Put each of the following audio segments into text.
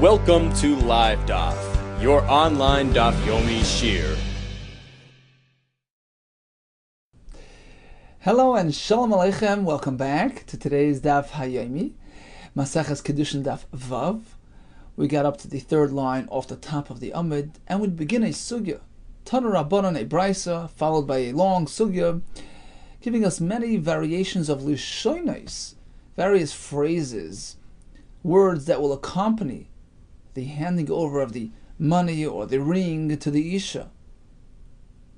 Welcome to Live DAF, your online DAF Yomi Shir. Hello and Shalom Aleichem. Welcome back to today's DAF Hayomi, Maseches KIDDUSHIN DAF Vav. We got up to the third line off the top of the Amud, and we begin a sugya, Tanu Rabbanan, a brisa, followed by a long sugya, giving us many variations of lishonos, various phrases, words that will accompany the handing over of the money or the ring to the Isha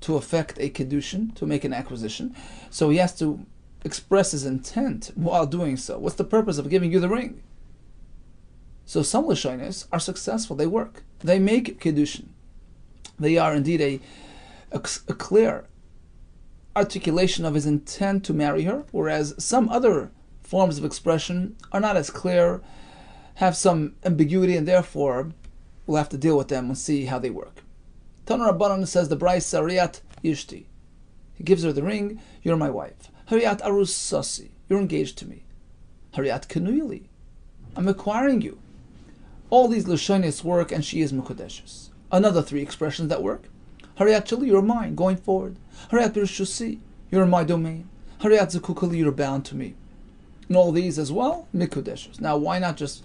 to effect a kiddushin, to make an acquisition. So he has to express his intent while doing so. What's the purpose of giving you the ring? So some lishonos are successful, they work. They make kiddushin. They are indeed a clear articulation of his intent to marry her, whereas some other forms of expression are not as clear, have some ambiguity, and therefore we'll have to deal with them and see how they work. Tanu Rabbanan says the Bryce Sariyat Yishti. He gives her the ring, you're my wife. Hariyat Arusasi, you're engaged to me. Hariyat Kanuyili, I'm acquiring you. All these Lashonis work, and she is Mukadeshes. Another three expressions that work. Hariyat Chali, you're mine, going forward. Hariyat Birshusi, you're in my domain. Hariyat Zakukali, you're bound to me. And all these as well, Mikudeshes. Now, why not just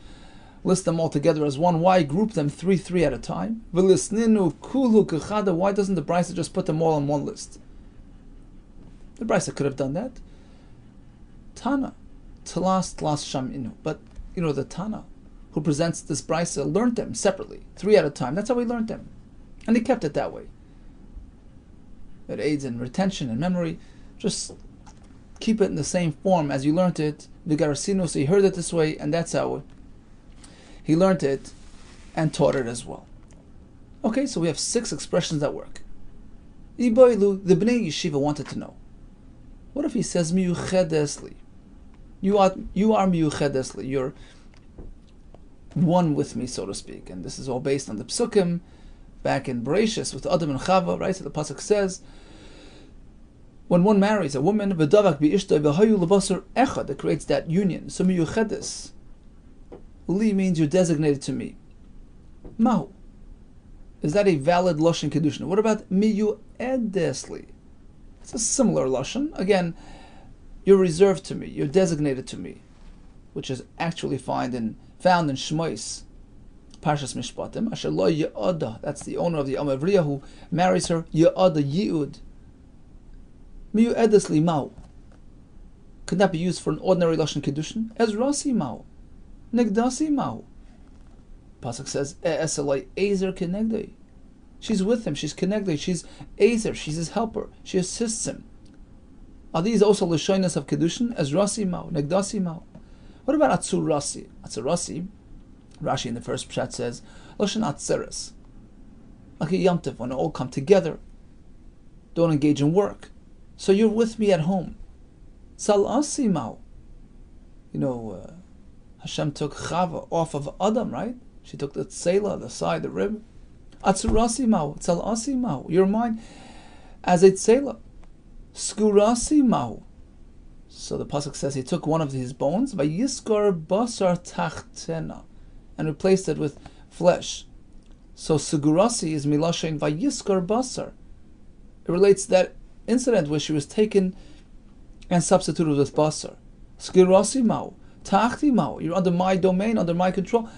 list them all together as one? Why group them three at a time? Why doesn't the Brisa just put them all on one list? The Brisa could have done that. Tana, Talas Sham Inu. But, the Tana who presents this Brisa learned them separately, three at a time. That's how he learned them. And he kept it that way. It aids in retention and memory. Just keep it in the same form as you learned it. Vigarasinu, so he heard it this way, and that's how he learned it and taught it as well. Okay, so we have 6 expressions that work. Iboilu, the Bnei Yeshiva wanted to know, what if he says miyuchedesli? You are miyuchedesli. You're one with me, so to speak. And this is all based on the psukim back in Bereshis with Adam and Chava, right? So the pasuk says, when one marries a woman, v'davak bi'ishtoi v'hayu lebasar echad, it creates that union. So miyuchedes, li means you're designated to me. Mahu, is that a valid lashon kedushin? What about miyuedesli? It's a similar lashon. Again, you're reserved to me, you're designated to me, which is actually found in Shmois, Parshas Mishpatim. Asher lo ye'ada, that's the owner of the Amavriya who marries her. Ye'ada yi'ud. Miyu'edesli mau. Could that be used for an ordinary lashon kedushin? Ezrasi mau. Negdasi mau. Pasuk says, E'eselai ezer kenegdei. She's with him, she's kenegdei, she's ezer, she's his helper, she assists him. Are these also lashonos of kedushin? Ezrasi mau, negdasi mau. What about atzurasi? Atzurasi, Rashi in the first pshat says, lashon atzeres. Like a yomtiv, when they all come together, don't engage in work. So you're with me at home. Salasi mau. Hashem took Chava off of Adam, right? She took the tzela, the side, the rib. Atzurasi mau, salasi mau. You're mine as a tzela. Skurasi mau. So the pasuk says he took one of his bones, vayiskar basar tachtena, and replaced it with flesh. So Sugurasi is milashin vayiskar basar. It relates to that incident where she was taken and substituted with basar. Sugurasi mau, tachti mau. You're under my domain, under my control.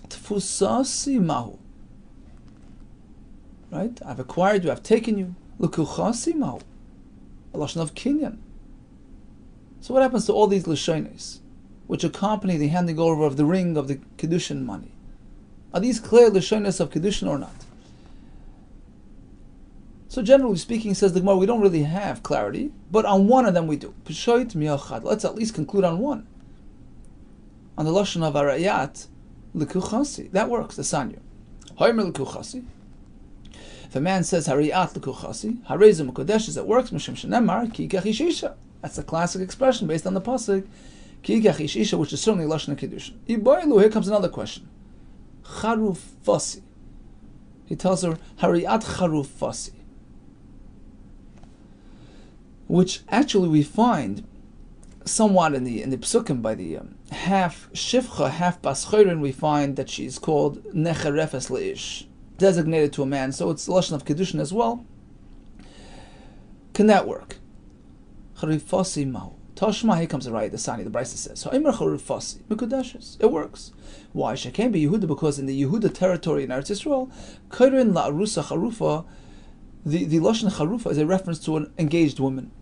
Tfusasi mau. Right? I've acquired you, I've taken you. Lukuchasi mau. A lashon of kinyan. So what happens to all these lishonos, which accompany the handing over of the ring of the kiddushin money? Are these clear lishonos of kiddushin or not? So generally speaking, says the Gemara, we don't really have clarity, but on one of them we do. Peshoit miyachad. Let's at least conclude on one. On the lashon of arayat, likuchasi. That works, the sanyo. Hoimer likuchasi. If a man says harayat likuchasi, harezum kodesh, it works. Mishim shenemar ki kachishisha. That's a classic expression based on the pasuk ki kachishisha, which is certainly lashon kiddushin. Iboilu. Here comes another question. Charufasi. He tells her harayat charufasi, which actually we find somewhat in the psukim by the half shivcha, half bascheirin, we find that she's called necherefes leish, designated to a man. So it's the lashon of kiddushin as well. Can that work? Charifasi mahu. Tashma, here comes the right, the Sani, the Brisa says. Ha'imar charifasi, mikudeshes. It works. Why? Shekem be Yehuda, because in the Yehuda territory in Eretz Yisrael, kairin la'arusa charufa, the lashon charufa is a reference to an engaged woman.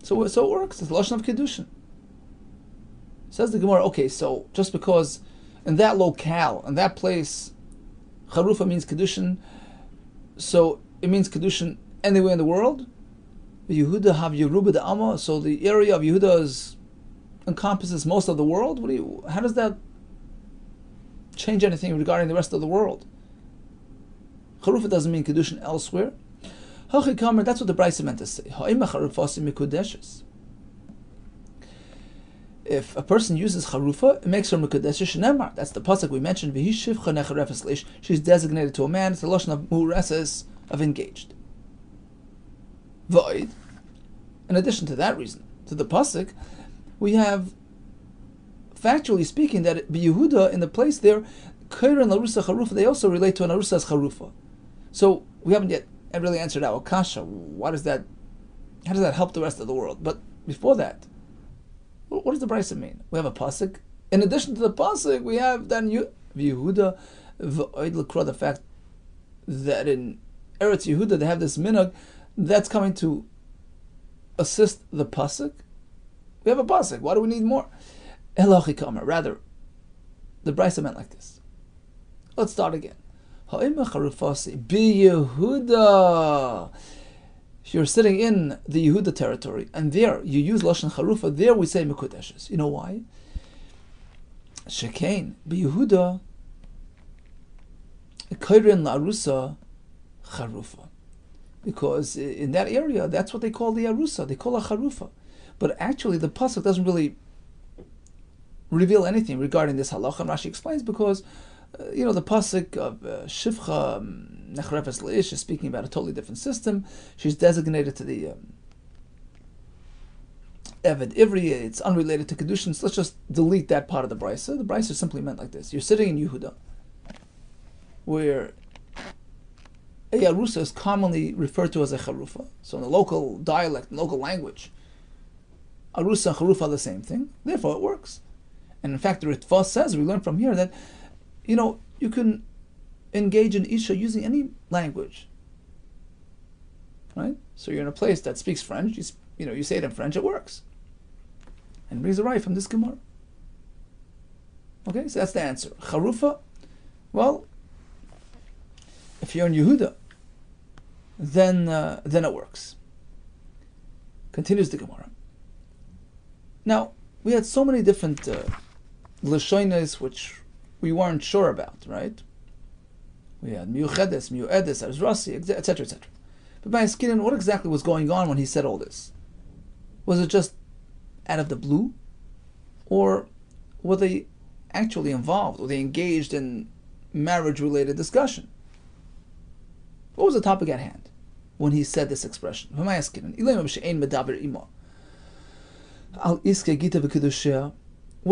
So it works. It's the lashon of kiddushin. Says the Gemara. Okay, so just because in that locale, in that place, charufa means kiddushin, so it means kiddushin anywhere in the world. Yehuda have Yeruba the Amma, so the area of Yehuda encompasses most of the world. How does that change anything regarding the rest of the world? Charufa doesn't mean kiddushin elsewhere. That's what the Brisa meant to say. If a person uses charufa, it makes her mikudeshes shenemar. That's the pasuk we mentioned. She's designated to a man. It's the lashon of mureses, of engaged. Void. In addition to that reason, to the pasuk, we have, factually speaking, that Yehuda in the place there, kairin larusa charufa, they also relate to an arusas charufa. So we haven't yet really answered our kasha. How does that help the rest of the world? But before that, what does the Brisa mean? We have a pasuk. In addition to the pasuk, we have then Yehuda void l'kra, the fact that in Eretz Yehuda they have this minhag. That's coming to assist the pasuk. We have a pasuk. Why do we need more? Rather, the Brisa meant like this. Let's start again. Yehuda. You're sitting in the Yehuda territory, and there you use lashon charufa. There we say mikudeshes. You know why? Shekain Yehuda kairin la'arusa charufa. Because in that area, that's what they call the arusa. They call a charufa. But actually, the pasuk doesn't really reveal anything regarding this halacha. And Rashi explains because, the pasuk of shivcha nechrefes leish is speaking about a totally different system. She's designated to the Eved Ivri. It's unrelated to Kiddushin. So let's just delete that part of the Brisa. The Brisa simply meant like this. You're sitting in Yehuda, where a arusa is commonly referred to as a charufa. So in the local dialect, local language, arusa and charufa are the same thing. Therefore, it works. And in fact, the Ritva says, we learn from here that, you can engage in isha using any language. Right? So you're in a place that speaks French, you say it in French, it works. And brings a right from this Gemara. Okay, so that's the answer. Charufa, well, if you're in Yehuda, then it works. Continues the Gemara. Now, we had so many different lashonos which we weren't sure about, right? We had miuchedes, miuedes, arzrasi, etc., etc. But by Skinan, what exactly was going on when he said all this? Was it just out of the blue? Or were they actually involved? Were they engaged in marriage-related discussion? What was the topic at hand when he said this expression? Were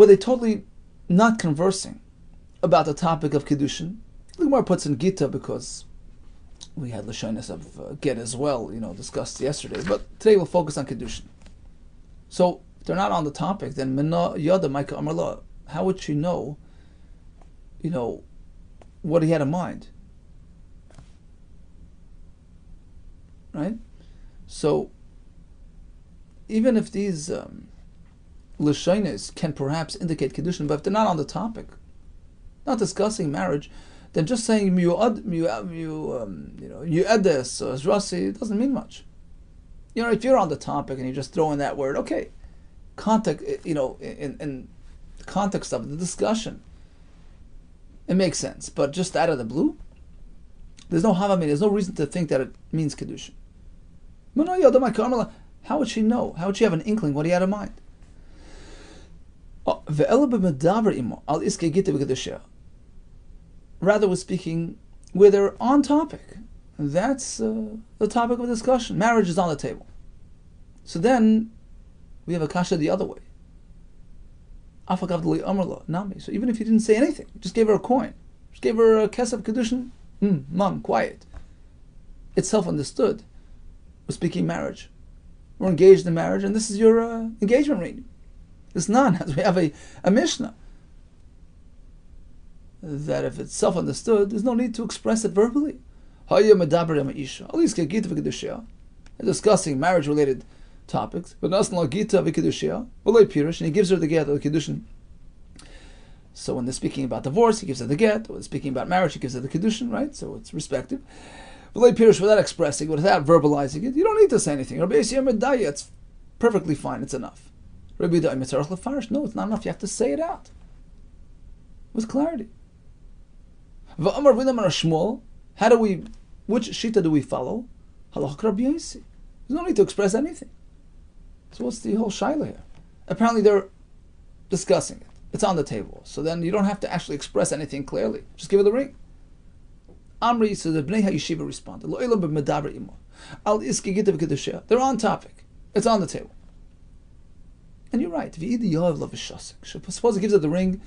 they totally not conversing about the topic of Kiddushin? The Gemara puts in Gita because we had Lashonis of Get as well, discussed yesterday. But today we'll focus on Kiddushin. So if they're not on the topic, then Mina Yada Maika Amarla, how would she know, what he had in mind? Right? So even if these Lashonis can perhaps indicate Kiddushin, but if they're not on the topic, not discussing marriage, then just saying yu'edes or zrasi, it doesn't mean much. If you're on the topic and you just throw in that word, okay, context, in the context of the discussion, it makes sense. But just out of the blue, there's no havamim, there's no reason to think that it means Kiddushin. How would she know? How would she have an inkling what he had in mind? Rather, we're speaking where they're on topic. That's the topic of discussion. Marriage is on the table. So then, We have a kasha the other way. So even if he didn't say anything, just gave her a coin, just gave her a kesef kiddushin, mom, quiet. It's self-understood. We're speaking marriage. We're engaged in marriage, and this is your engagement ring. It's not, as we have a Mishnah, that if it's self-understood, there's no need to express it verbally. Discussing marriage-related topics, but and he gives her the get, the kiddushin. So when they're speaking about divorce, he gives her the get. When they're speaking about marriage, he gives her the kiddushin, right? So it's respective. Without expressing, without verbalizing it, you don't need to say anything. It's perfectly fine. It's enough. No, it's not enough. You have to say it out with clarity. How do we? Which shita do we follow? There's no need to express anything. So what's the whole shaila here? Apparently they're discussing it. It's on the table. So then you don't have to actually express anything clearly. Just give her the ring. Amri, so the Bnei HaYeshiva responded. They're on topic. It's on the table. And you're right. Suppose he gives her the ring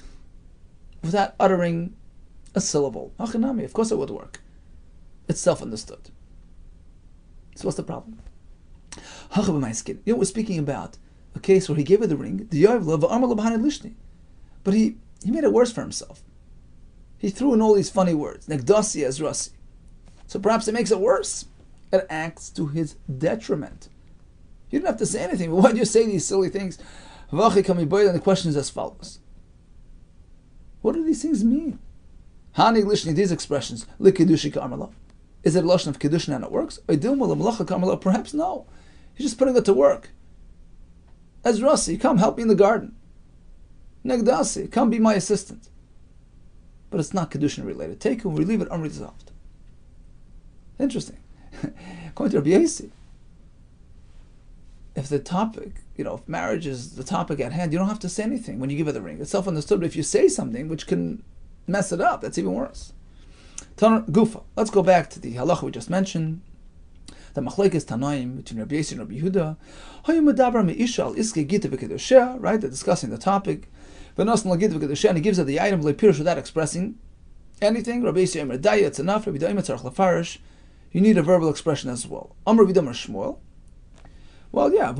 without uttering a syllable. Of course it would work. It's self-understood. So what's the problem? We're speaking about a case where he gave her the ring, but he made it worse for himself. He threw in all these funny words, negdasi as rasi. So perhaps it makes it worse. It acts to his detriment. You didn't have to say anything, but why do you say these silly things? And the question is as follows. What do these things mean? These expressions, is it a lashon of kiddushin and it works? Perhaps no. He's just putting it to work. As Rasi, come help me in the garden. Negdasi, come be my assistant. But it's not kiddushin related. Take him, we leave it unresolved. Interesting. According to Rabbi Yehuda, if the topic, if marriage is the topic at hand, you don't have to say anything when you give her the ring. It's self-understood. But if you say something which can mess it up, that's even worse. Gufa. Let's go back to the halacha we just mentioned. The machlekes tanaim between Rabbi Yehuda and Rabbi Yehuda. Right? They're discussing the topic. And he gives her the item without expressing anything. Rabbi Yehuda, it's enough. Rabbi Yehuda, you need a verbal expression as well. Amr Vidam Shmuel. Well, yeah,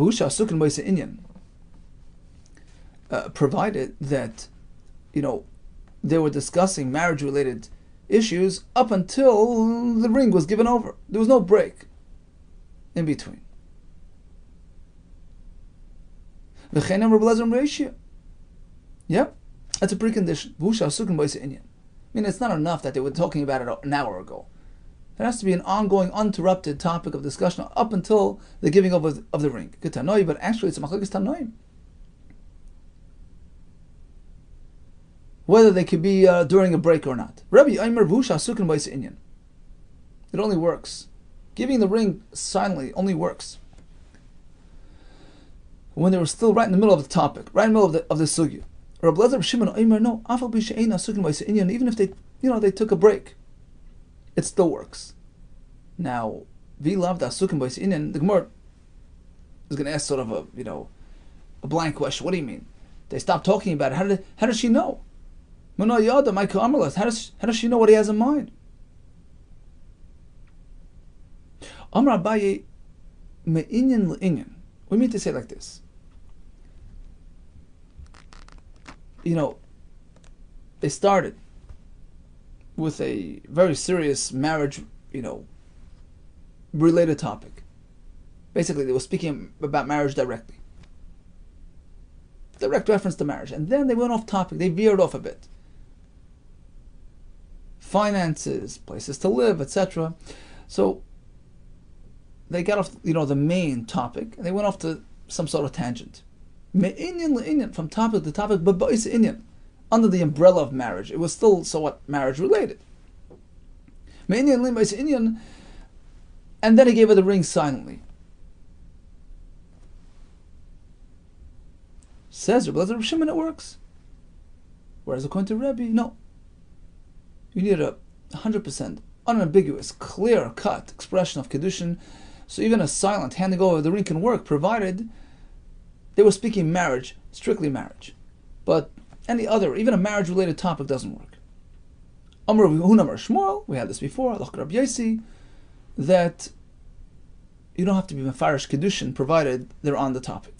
provided that, they were discussing marriage-related issues up until the ring was given over. There was no break in between. Yeah, that's a precondition. It's not enough that they were talking about it an hour ago. There has to be an ongoing, uninterrupted topic of discussion up until the giving of the ring. But actually, it's a machlekes tanoim. Whether they could be during a break or not. It only works. Giving the ring silently only works when they were still right in the middle of the topic, right in the middle of the sugya. No, even if they took a break, it still works. Now, the Gemara is going to ask sort of a blank question. What do you mean? They stopped talking about it. How does she know? How does she know what he has in mind? Amar Abaye me'inyan le'inyan. We mean to say like this. They started with a very serious marriage, related topic. Basically, they were speaking about marriage directly. Direct reference to marriage. And then they went off topic. They veered off a bit. Finances, places to live, etc. So they got off, the main topic, and they went off to some sort of tangent. From topic to topic, but under the umbrella of marriage. It was still somewhat marriage related. And then he gave her the ring silently. Says Rabbi Shimon, it works. Whereas according to Rebbe, no. You need a 100% unambiguous, clear-cut expression of kiddushin. So even a silent handing over the ring can work, provided They were speaking marriage, strictly marriage. But any other, even a marriage-related topic doesn't work. Amar Rabbi Yehuda Shmuel, we had this before, Rabbi Yossi, that you don't have to be mefarish kiddushin provided they're on the topic.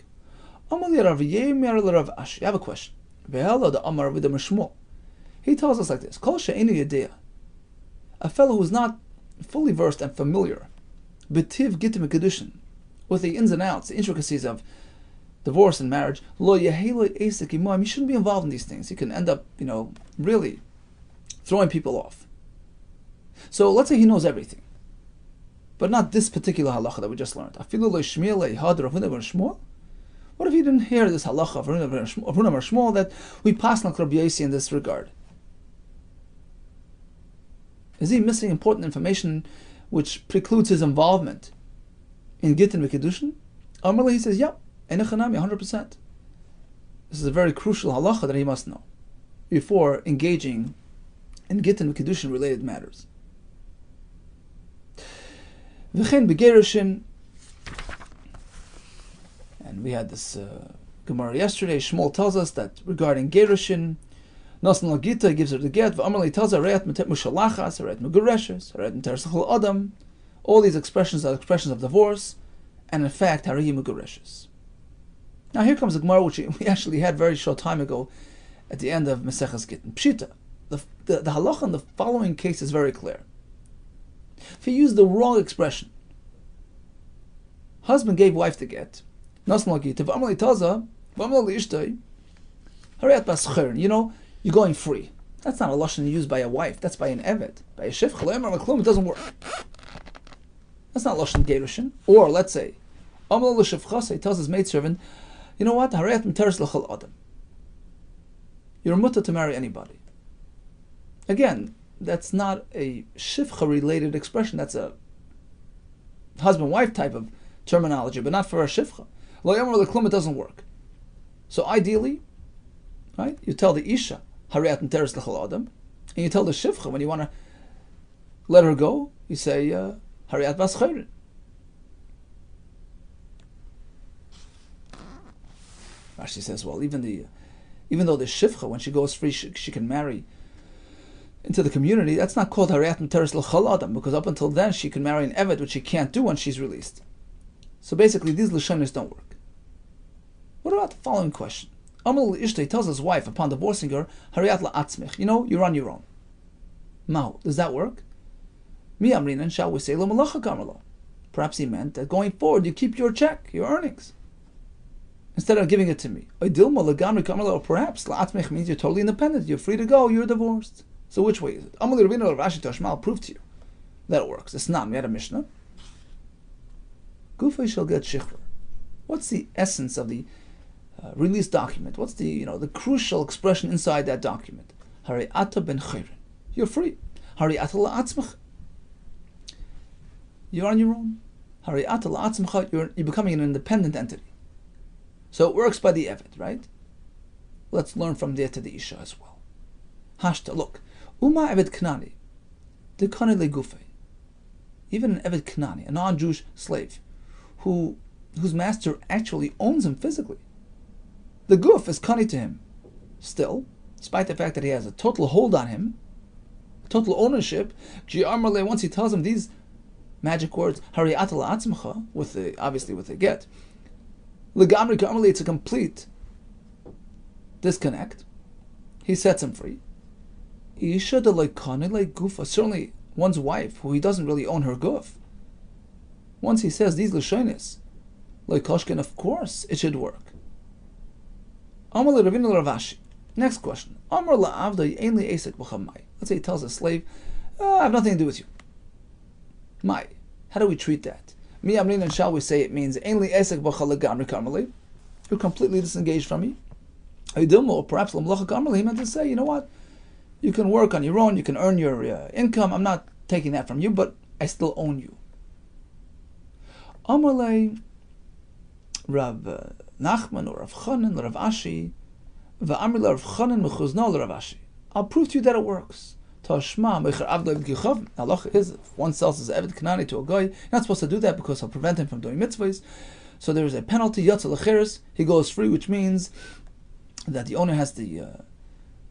Amar li Rav Yemer li Rav Ashi. I have a question. Amar Rabbi Yehuda Shmuel. He tells us like this: Kol she'enu yedea, a fellow who's not fully versed and familiar, betiv gitim kiddushin, with the ins and outs, the intricacies of divorce and marriage, lo yehelo esek imoim. You shouldn't be involved in these things. You can end up, really throwing people off. So let's say he knows everything, but not this particular halacha that we just learned. What if he didn't hear this halacha of Ravuna Bar Shmuel that we pass on Rabbi Yossi in this regard? Is he missing important information which precludes his involvement in Gittin v'Kiddushin? Amrli, he says, yep, enechanami, 100%. This is a very crucial halacha that he must know before engaging in Gittin v'Kiddushin related matters. V'chein b'gerushin, and we had this Gemara yesterday. Shmuel tells us that regarding gerushin, Nasan Lagita gives her the get. V'amarli tells her re'at metet mushalachas, re'at megureshes, re'at meteres l'chol adam. All these expressions are expressions of divorce, and in fact, hariyi megureshes. Now here comes a Gemara which we actually had very short time ago, at the end of Maseches Gittin. Pshita, the halacha in the following case is very clear. If you use the wrong expression, husband gave wife the get. Nasan Lagita. V'amarli tells her, v'amarli ishtay, hariat baschern. You're going free. That's not a lashon used by a wife. That's by an eved. By a shifcha, it doesn't work. That's not lashon gerushin. Or let's say, Amal l'shifchasa, he tells his maidservant, you know what? Harayat m'teres l'chol adam. You're mutter to marry anybody. Again, that's not a shifcha-related expression. That's a husband-wife type of terminology, but not for a shifcha. Lo yamar l'klum, it doesn't work. So ideally, right, you tell the isha, Harayat m'teres l'chol adam, and you tell the shifcha, when you want to let her go, you say, Harayat bascheirin. Rashi says, well, even though the shifcha, when she goes free, she can marry into the community, that's not called Harayat m'teres l'chol adam, because up until then she can marry an eved, which she can't do when she's released. So basically, these lashonos don't work. What about the following question? Amal Ishtay tells his wife upon divorcing her, Harayat la'atzmich, you're on your own. Mahu, does that work? Mi amrinan, shall we say, lo malacha kamarlo? Perhaps he meant that going forward you keep your check, your earnings, instead of giving it to me. Or perhaps la'atzmich means you're totally independent, you're free to go, you're divorced. So which way is it? Amal Rabbeinu Rav Ashi Toshma, I'll prove to you that it works. It's not. We had a Mishnah. Gufay shall get shichur. What's the essence of the release document? What's the the crucial expression inside that document? Harayata ben chayrin. You're free. Harayata la'atzmach. You're on your own. Harayata la'atzmach. You're becoming an independent entity. So it works by the eved, right? Let's learn from there to the isha as well. Hashta, look. Uma eved knani. Dekane legufay. Even an eved knani, a non-Jewish slave, whose master actually owns him physically. The guf is kani to him. Still, despite the fact that he has a total hold on him, total ownership, once he tells him these magic words, hariyat la'atzmacha, obviously with the get, legamri ka'amali, it's a complete disconnect. He sets him free. Isha de leikane leigufa, certainly one's wife, who he doesn't really own her guf. Once he says these lashonis, leikoshkin, of course it should work. Amar Ravina Ravashi. Next question. Amar la'avda ainli esek b'chamai. Let's say he tells a slave, I have nothing to do with you. Mai. How do we treat that? Mi amrin, and shall we say it means ainli esek b'chalagamri karmali? You're completely disengaged from me. Or perhaps l'mlacha karmali, he meant to say, you know what? You can work on your own, you can earn your income, I'm not taking that from you, but I still own you. Amar le Rav Nachman or Rav Chanan or Rav Ashi, v'amri Rav Chanan mechuzna Rav Ashi. I'll prove to you that it works. Tashma mecher avdei b'gichav. Halacha is, if one sells his eved kanani to a guy, you're not supposed to do that because he'll prevent him from doing mitzvahs. So there is a penalty, yatsa lecheres, he goes free, which means that the owner has the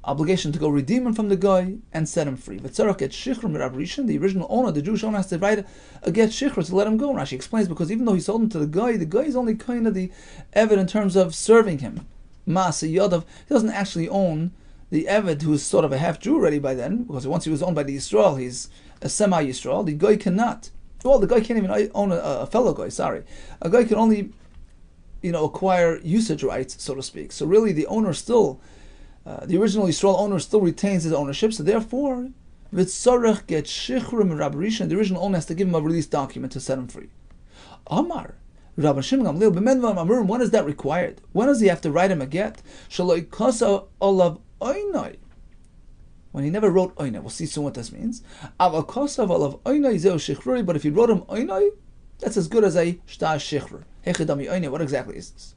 obligation to go redeem him from the guy and set him free. V'tzarach get shichur mir Rabbi Rishon, the original owner, the Jewish owner, has to write a get shichur to let him go. Rashi explains, because even though he sold him to the guy is only kind of the eved in terms of serving him. Ma'aseh yadav, he doesn't actually own the eved, who is sort of a half Jew already by then, because once he was owned by the Yisrael, he's a semi-Yisrael. The guy cannot. Well, the guy can't even own a fellow guy, sorry. A guy can only, acquire usage rights, so to speak. So really the owner still, the original Yisrael owner still retains his ownership, so therefore, v'tzarech get shichur min Rabbi Rishon, the original owner has to give him a release document to set him free. Amar, Rabbi Shimon Gamliel, b'medvar mamurim, when is that required? When does he have to write him a get? Shaloi kasa olav oinai. When he never wrote oinai, we'll see soon what this means. Aval kosav olav oinai zeu shichruri, but if he wrote him oinai, that's as good as a shtar shichrur. Hechidami oinai, what exactly is this?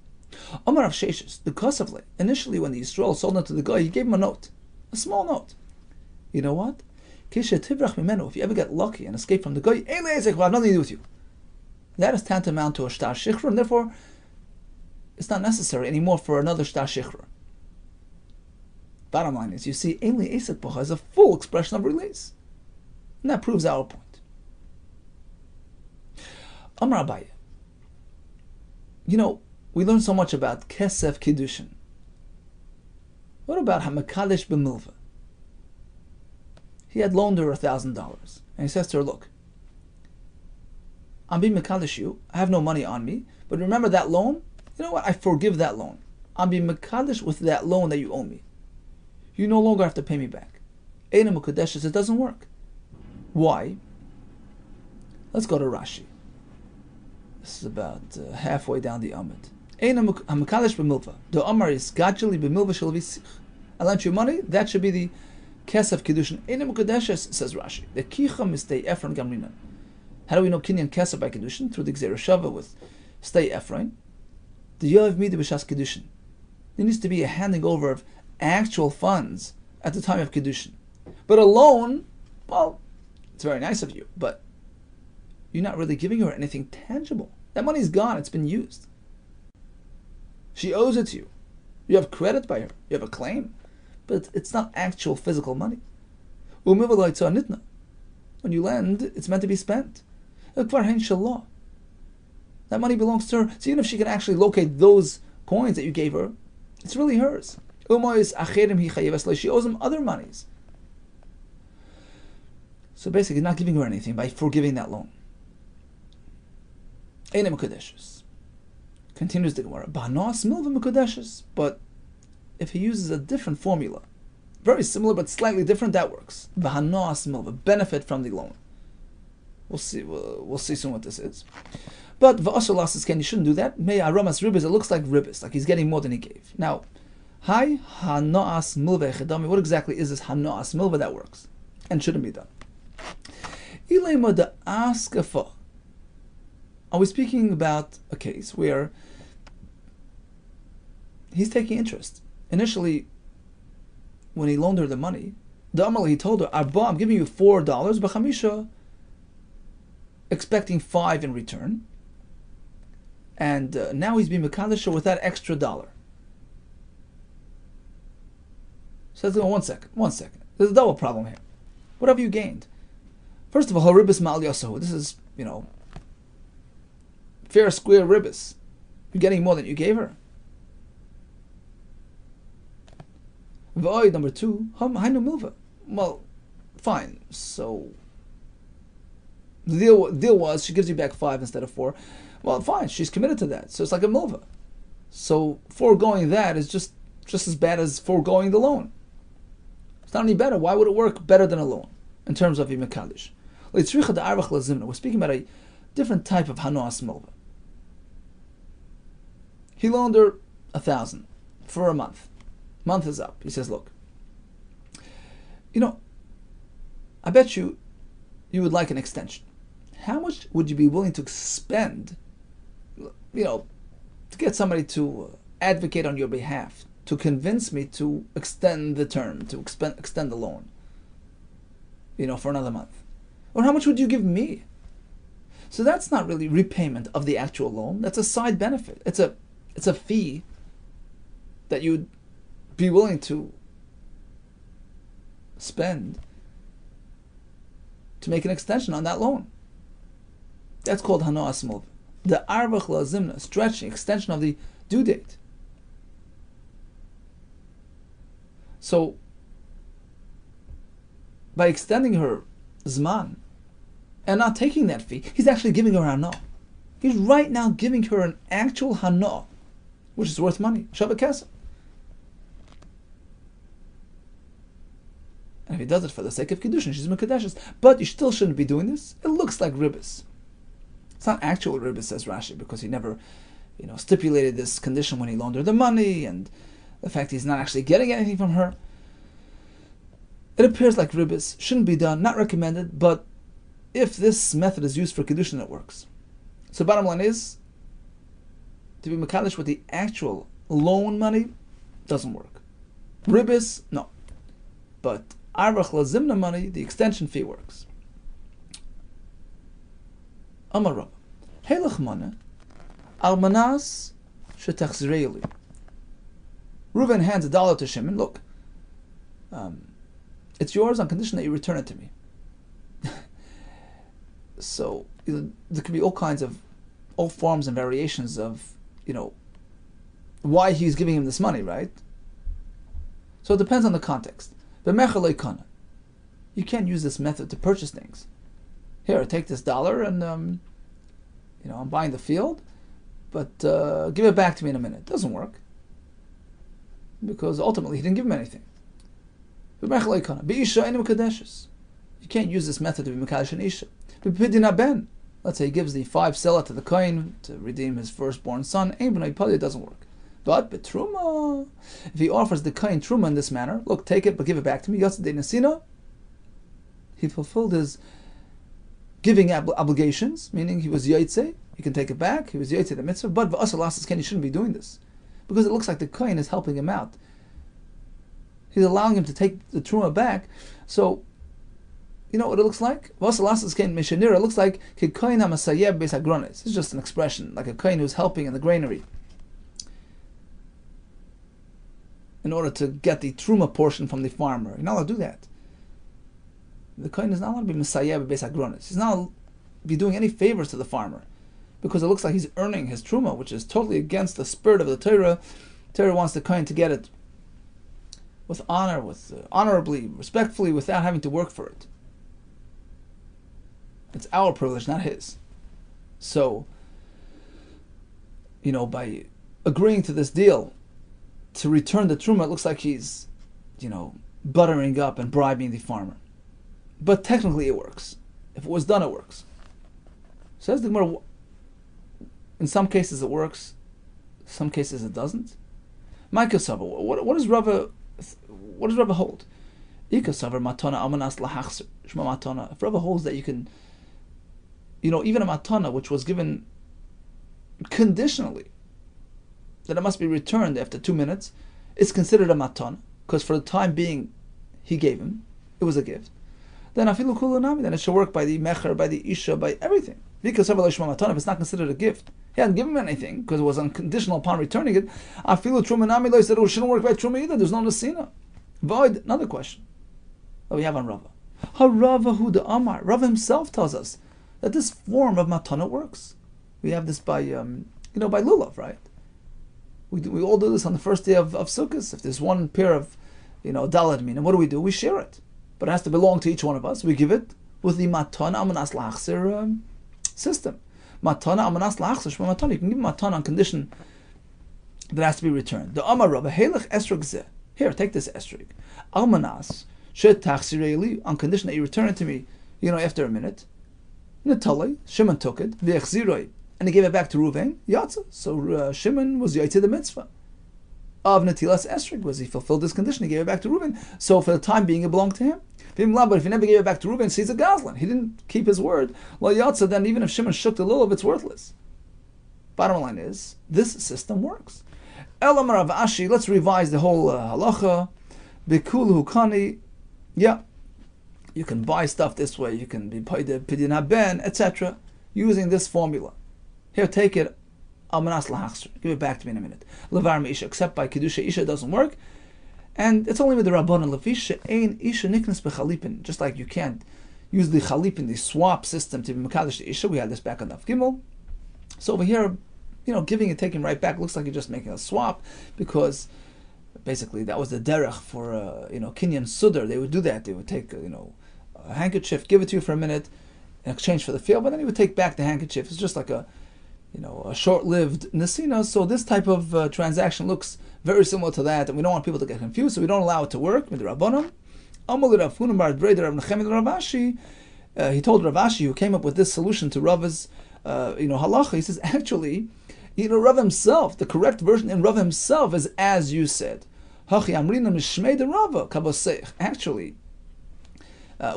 Amar of Sheshes, the kosavle, initially when the Yisrael sold him to the guy, he gave him a note, a small note. You know what? Kisha tivrach mimenu, if you ever get lucky and escape from the guy, Eile Ezek will have nothing to do with you. That is tantamount to a shtar shichrur, and therefore it's not necessary anymore for another shtar shichrur. Bottom line is, you see, Eile Ezek Bocha is a full expression of release. And that proves our point. Amar Abaye, we learn so much about Kesef Kiddushin. What about Hamakadesh B'milva? He had loaned her $1,000, and he says to her, look, I'm being Makadesh you, I have no money on me, but remember that loan? You know what, I forgive that loan. I'm being Makadesh with that loan that you owe me. You no longer have to pay me back. Eina Makadesh, it doesn't work. Why? Let's go to Rashi. This is about halfway down the Amud. Hamakadesh b'milva. The Amar is gadjali b'milva shel visich. I lent you money. That should be the kesef kiddushin. Eina mukadeshes, says Rashi. The kicham is stay Ephron gamrinan. How do we know kinyan kesef by kiddushin? Through the Gzeir Shava with stay Ephron. The yoav mida b'shas kiddushin. There needs to be a handing over of actual funds at the time of kiddushin. But a loan, well, it's very nice of you, but you're not really giving her anything tangible. That money's gone. It's been used. She owes it to you. You have credit by her. You have a claim. But it's not actual physical money. When you lend, it's meant to be spent. That money belongs to her. So even if she can actually locate those coins that you gave her, it's really hers. She owes him other monies. So basically, not giving her anything by forgiving that loan. Continues the Gemara. But if he uses a different formula, very similar but slightly different, that works. Benefit from the loan. We'll see soon what this is. But you shouldn't do that. It looks like ribis, like he's getting more than he gave. Now, what exactly is this hanoas milva that works and shouldn't be done? Are we speaking about a case where he's taking interest? Initially, when he loaned her the money, he told her, Arba, I'm giving you $4, b'chamisha, expecting 5 in return. And now he's being mekadesh with that extra $1. So one second. There's a double problem here. What have you gained? First of all, haribis ma'al yasahu. This is, fair square ribis. You're getting more than you gave her. Number 2, hainu milva. Well, fine. So the deal was she gives you back 5 instead of 4. Well, fine. She's committed to that. So it's like a milva. So foregoing that is just as bad as foregoing the loan. It's not any better. Why would it work better than a loan in terms of Yimekadish? We're speaking about a different type of hanoas milva. He loaned her 1,000 for a month. Month is up. He says, look, I bet you would like an extension. How much would you be willing to spend, to get somebody to advocate on your behalf, to convince me to extend the term, to extend the loan, for another month? Or how much would you give me? So that's not really repayment of the actual loan. That's a side benefit. It's a fee that you'd be willing to spend to make an extension on that loan. That's called hanoas milva. The arvach lazimna, stretching, extension of the due date. So, by extending her zman and not taking that fee, he's actually giving her hana. He's right now giving her an actual hana, which is worth money. Shabbat Kesef. And if he does it for the sake of Kiddushin, she's Mekadeshes. But you still shouldn't be doing this. It looks like ribbis. It's not actual ribbis, says Rashi, because he never, stipulated this condition when he loaned her the money, and the fact he's not actually getting anything from her. It appears like ribbis. Shouldn't be done, not recommended, but if this method is used for Kiddushin, it works. So bottom line is, to be Mekadesh with the actual loan money doesn't work. Ribbis, no. But Arvach Lazimna money, the extension fee works. Amar Rabba, Helach Mana, Almanas Shetachzreili. Reuven hands $1 to Shimon. Look, it's yours on condition that you return it to me. So there could be all forms and variations of, why he's giving him this money, right? So it depends on the context. But you can't use this method to purchase things. Here, take this $1 and I'm buying the field, but give it back to me in a minute. It doesn't work, because ultimately he didn't give him anything. You can't use this method to be mekadesh an isha. Let's say he gives the 5 selah to the kohen to redeem his firstborn son. It doesn't work. But truma, if he offers the kohen truma in this manner, look, take it, but give it back to me. He fulfilled his giving obligations, meaning he was yaitse. He can take it back. He was yaitse the mitzvah. But v'asalasis ken, he shouldn't be doing this, because it looks like the kohen is helping him out. He's allowing him to take the truma back. So, you know what it looks like? V'asalasis ken mishanir. It looks like kohen hamasayeb beis hagrones. It's just an expression, like a kohen who's helping in the granary, in order to get the truma portion from the farmer. You're not allowed to do that. The kohen is not allowed to be Messiah beis hagronis. He's not allowed to be doing any favors to the farmer, because it looks like he's earning his truma, which is totally against the spirit of the Torah. Torah wants the kohen to get it with honor, honorably, respectfully, without having to work for it. It's our privilege, not his. So, by agreeing to this deal to return the truma, it looks like he's, buttering up and bribing the farmer. But technically it works. If it was done, it works. Says the Gemara, in some cases it works, some cases it doesn't. My kasavar, what does Rava hold? Ikasavar matana amanas lahachser shma matana. If Rava holds that you can, even a matana which was given conditionally, that it must be returned after 2 minutes, it's considered a matana, because for the time being he gave him, it was a gift. Then afilu kulanami, then it should work by the mecher, by the isha, by everything. Because if it's not considered a gift, he hadn't given him anything because it was unconditional upon returning it. Afilu trumanami lo, he said it shouldn't work by truma either. There's no nesina. Void. Another question that we have on Rava. Rabbi Yehuda Amar. Rava himself tells us that this form of matana works. We have this by by lulav, right? We all do this on the first day of Sukkot. If there's one pair of dalad mina, what do? We share it. But it has to belong to each one of us. We give it with the matana amanas lachser system. Matana amanas lachser shma matana. You can give matana on condition that has to be returned. The Amar Rabba Helech esrog zeh. Here, take this esrog. Almanas shet tachsireli, on condition that you return it to me, after a minute. Netale, Shimon took it. V'echziroi, and he gave it back to Reuven. Yatsa. So Shimon was yaitze the mitzvah of Natilas esrog, was he fulfilled this condition. He gave it back to Reuven. So for the time being, it belonged to him. But if he never gave it back to Reuven, he's a gazlan. He didn't keep his word. Well, Yatsa, then even if Shimon shook the lulav, it's worthless. Bottom line is, this system works. Elamar of Ashi, let's revise the whole halacha. Bikul hukani, yeah, you can buy stuff this way. You can be paid pidin haben, etc. using this formula. Here, take it. Almanas lahachser. Give it back to me in a minute. Levar me'isha. Except by Kiddusha Isha, it doesn't work. And it's only with the Rabbanan. Lefisha ein isha niknas bechalipin. Just like you can't use the chalipin, the swap system, to be mekadosh the Isha. We had this back on Daf Gimel. So over here, giving and taking right back looks like you're just making a swap, because basically that was the derech for Kinyan Sudar. They would do that. They would take a handkerchief, give it to you for a minute in exchange for the field, but then he would take back the handkerchief. It's just like a short-lived nesina. So this type of transaction looks very similar to that, and we don't want people to get confused, so we don't allow it to work with the Rabbanim. He told Rav Ashi, who came up with this solution to Rav's halacha, he says, actually, Rav himself, the correct version in Rav himself is as you said. Actually,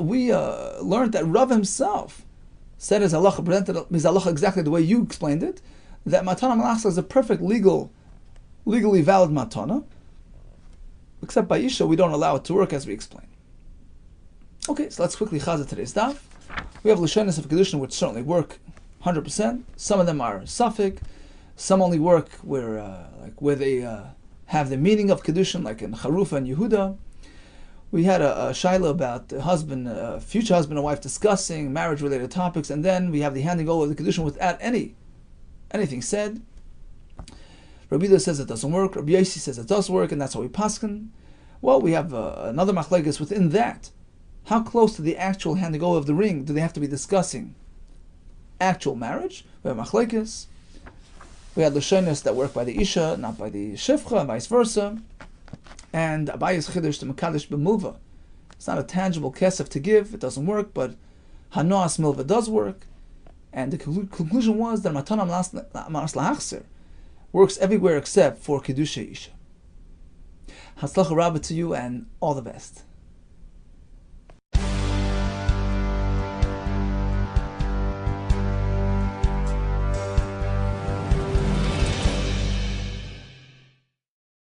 we learned that Rav himself said his halacha, presented his halacha exactly the way you explained it, that matana malachsa is a perfect legally valid matana, except by Isha we don't allow it to work, as we explained. Okay, so let's quickly chazah today's daf. We have Lashonos of Kiddushin which certainly work 100%. Some of them are Safik. Some only work where they have the meaning of Kiddushin, like in Charufa and Yehuda. We had a shaila about future husband and wife discussing marriage-related topics, and then we have the handing over of the Kiddushin without anything said. Rabbi Yehuda says it doesn't work. Rabbi Yossi says it does work, and that's how we paskin. Well, we have another machlekes within that. How close to the actual handing over of the ring do they have to be discussing actual marriage? We have machlekes. We had Lashonos that work by the Isha, not by the Shifcha, and vice versa. And Abaye's Chiddush to Mekadosh b'Milva. It's not a tangible kesef to give, it doesn't work, but Hanoas Milva does work. And the conclusion was that Matana Manas Lahachser works everywhere except for Kiddusha Isha. Hatzlacha Rabbah to you, and all the best.